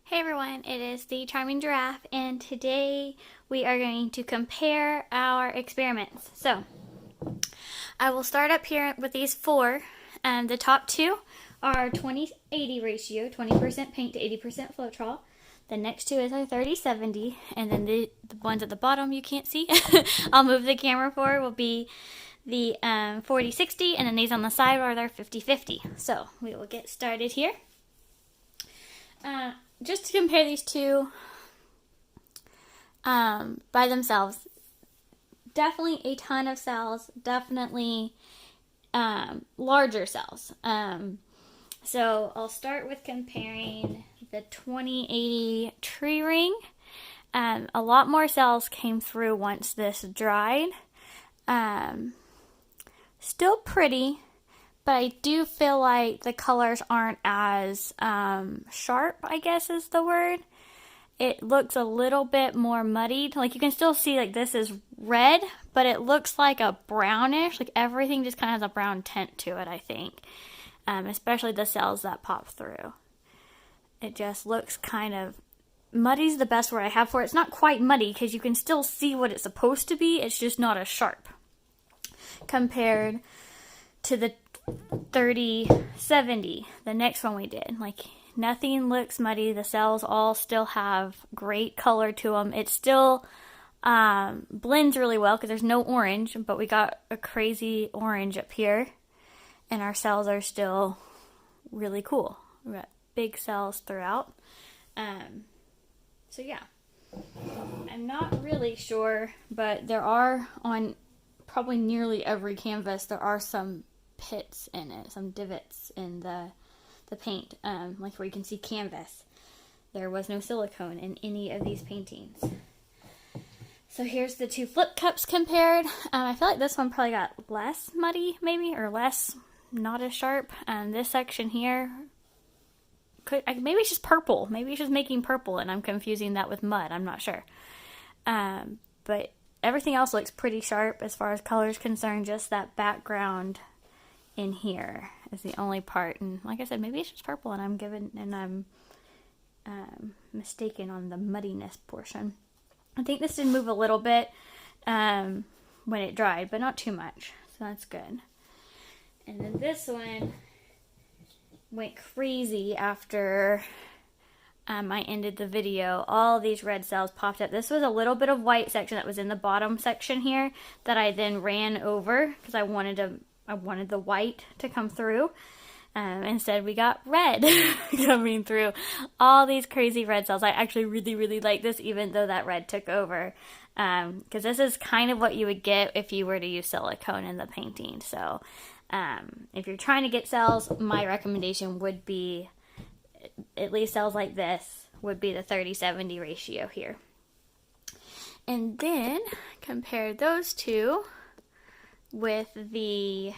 Hey everyone, it is the Charming Giraffe, and today we are going to compare our experiments. So, I will start up here with these four. The top two are 20-80 ratio, 20% paint to 80% Floetrol. The next two is our 30-70, and then the ones at the bottom you can't see, I'll move the camera for, will be the 40-60, and then these on the side are their 50-50. So, we will get started here. Just to compare these two by themselves, definitely a ton of cells, definitely larger cells. So I'll start with comparing the 2080 tree ring. A lot more cells came through once this dried. Still pretty, but I do feel like the colors aren't as sharp, I guess is the word. It looks a little bit more muddied. Like you can still see like this is red, but it looks like a brownish. Like everything just kind of has a brown tint to it, I think. Especially the cells that pop through. It just looks kind of... Muddy's the best word I have for it. It's not quite muddy because you can still see what it's supposed to be. It's just not as sharp. Compared to the 30-70, the next one we did. Like, nothing looks muddy. The cells all still have great color to them. It still blends really well because there's no orange, but we got a crazy orange up here. And our cells are still really cool. We got big cells throughout. So yeah. I'm not really sure, but there are on probably nearly every canvas, there are some pits in it, some divots in the paint, like where you can see canvas. There was no silicone in any of these paintings. So here's the two flip cups compared. I feel like this one probably got less muddy, maybe, or less, not as sharp. This section here, maybe it's just purple. Maybe it's just making purple and I'm confusing that with mud. I'm not sure. But everything else looks pretty sharp as far as color is concerned. Just that background in here is the only part, and like I said, maybe it's just purple and I'm mistaken on the muddiness portion. I think this did move a little bit when it dried, but not too much, so that's good. And then this one went crazy after I ended the video. All these red cells popped up. This was a little bit of white section that was in the bottom section here that I then ran over because I wanted the white to come through. Instead, we got red coming through. All these crazy red cells. I actually really, really like this, even though that red took over. Because this is kind of what you would get if you were to use silicone in the painting. So, if you're trying to get cells, my recommendation would be, at least cells like this, would be the 30-70 ratio here. And then, compare those two with the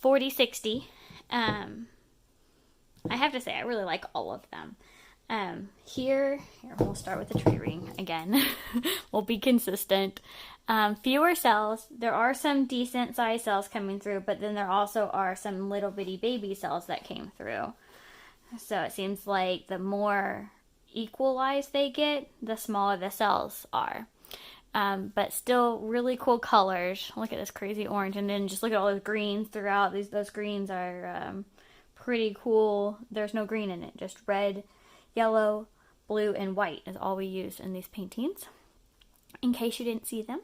40-60. I have to say, I really like all of them. Here, we'll start with the tree ring again. We'll be consistent. Fewer cells. There are some decent sized cells coming through, but then there also are some little bitty baby cells that came through. So it seems like the more equalized they get, the smaller the cells are. But still really cool colors. Look at this crazy orange, and then just look at all those greens throughout. Those greens are pretty cool. There's no green in it, just red, yellow, blue, and white is all we use in these paintings, in case you didn't see them.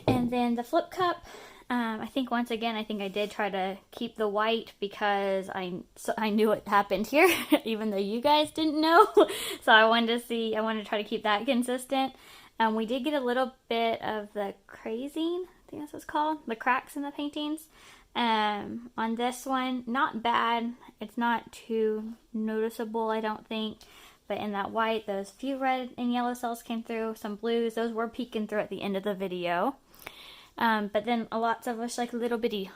And then the flip cup, I think once again, I did try to keep the white because I knew what happened here, even though you guys didn't know. So I wanted to try to keep that consistent. We did get a little bit of the crazing, I think that's what it's called, the cracks in the paintings. On this one, not bad. It's not too noticeable, I don't think. But in that white, those few red and yellow cells came through. Some blues, those were peeking through at the end of the video. But then lots of us like little bitty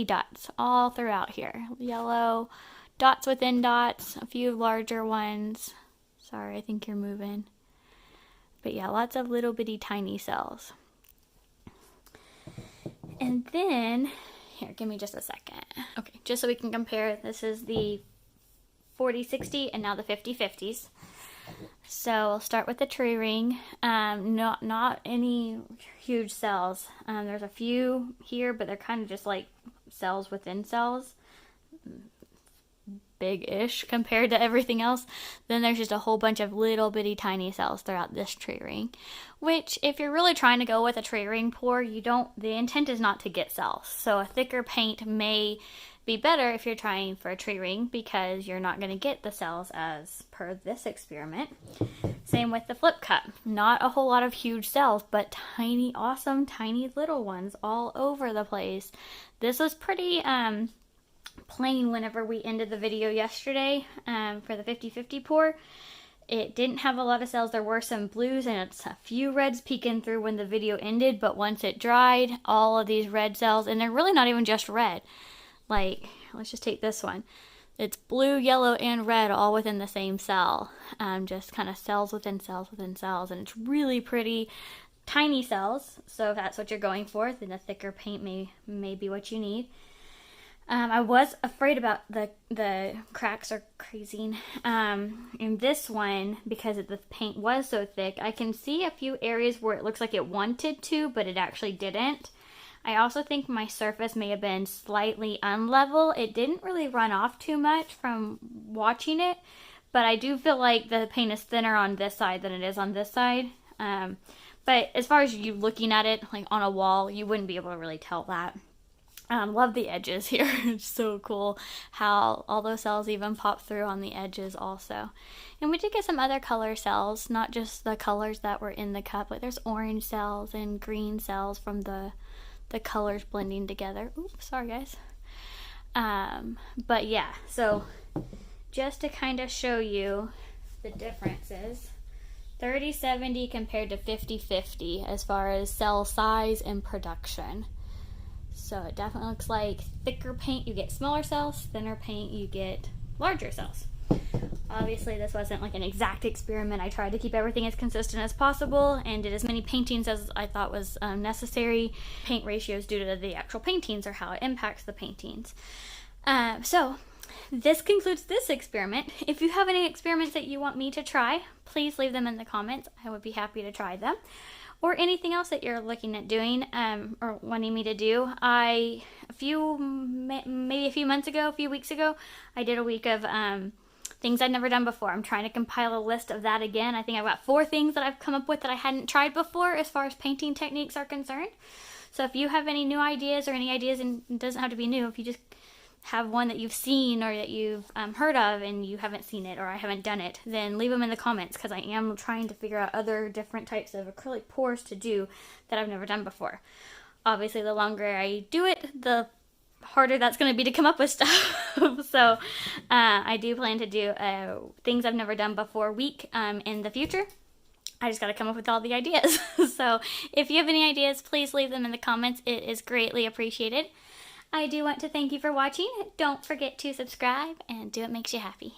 dots all throughout here. Yellow, dots within dots, a few larger ones. Sorry, I think you're moving. But yeah, lots of little bitty tiny cells. And then Here, give me just a second. Okay, just so we can compare, this is the 40-60 and now the 50-50s. So we'll start with the tree ring. Not any huge cells. There's a few here, but they're kind of just like cells within cells. Big-ish compared to everything else. Then there's just a whole bunch of little bitty tiny cells throughout this tree ring, which if you're really trying to go with a tree ring pour, the intent is not to get cells. So a thicker paint may be better if you're trying for a tree ring because you're not going to get the cells as per this experiment. Same with the flip cup. Not a whole lot of huge cells, but tiny, awesome, tiny little ones all over the place. This was pretty plain whenever we ended the video yesterday for the 50-50 pour. It didn't have a lot of cells. There were some blues and a few reds peeking through when the video ended, but once it dried, all of these red cells, and they're really not even just red. Like, let's just take this one. It's blue, yellow, and red all within the same cell. Just kind of cells within cells within cells, and it's really pretty. Tiny cells, so if that's what you're going for, then a thicker paint may be what you need. I was afraid about the cracks or crazing. In this one, because the paint was so thick, I can see a few areas where it looks like it wanted to, but it actually didn't. I also think my surface may have been slightly unlevel. It didn't really run off too much from watching it, but I do feel like the paint is thinner on this side than it is on this side. But as far as you looking at it, like on a wall, you wouldn't be able to really tell that. Love the edges here. It's so cool how all those cells even pop through on the edges also. And we did get some other color cells, not just the colors that were in the cup. Like there's orange cells and green cells from the colors blending together. Oops, sorry guys. But yeah, so just to kind of show you the differences. 30-70 compared to 50-50 as far as cell size and production. So it definitely looks like thicker paint, you get smaller cells, thinner paint, you get larger cells. Obviously, this wasn't like an exact experiment. I tried to keep everything as consistent as possible and did as many paintings as I thought was necessary. Paint ratios due to the actual paintings or how it impacts the paintings. So this concludes this experiment. If you have any experiments that you want me to try, please leave them in the comments. I would be happy to try them. Or anything else that you're looking at doing or wanting me to do. Maybe a few weeks ago, I did a week of things I'd never done before. I'm trying to compile a list of that again. I think I've got 4 things that I've come up with that I hadn't tried before as far as painting techniques are concerned. So if you have any new ideas or any ideas, and it doesn't have to be new, if you just have one that you've seen or that you've heard of and you haven't seen it or I haven't done it, then leave them in the comments because I am trying to figure out other different types of acrylic pours to do that I've never done before. Obviously, the longer I do it, the harder that's going to be to come up with stuff. So I do plan to do things I've never done before week in the future. I just got to come up with all the ideas. So if you have any ideas, please leave them in the comments. It is greatly appreciated. I do want to thank you for watching. Don't forget to subscribe and do what makes you happy.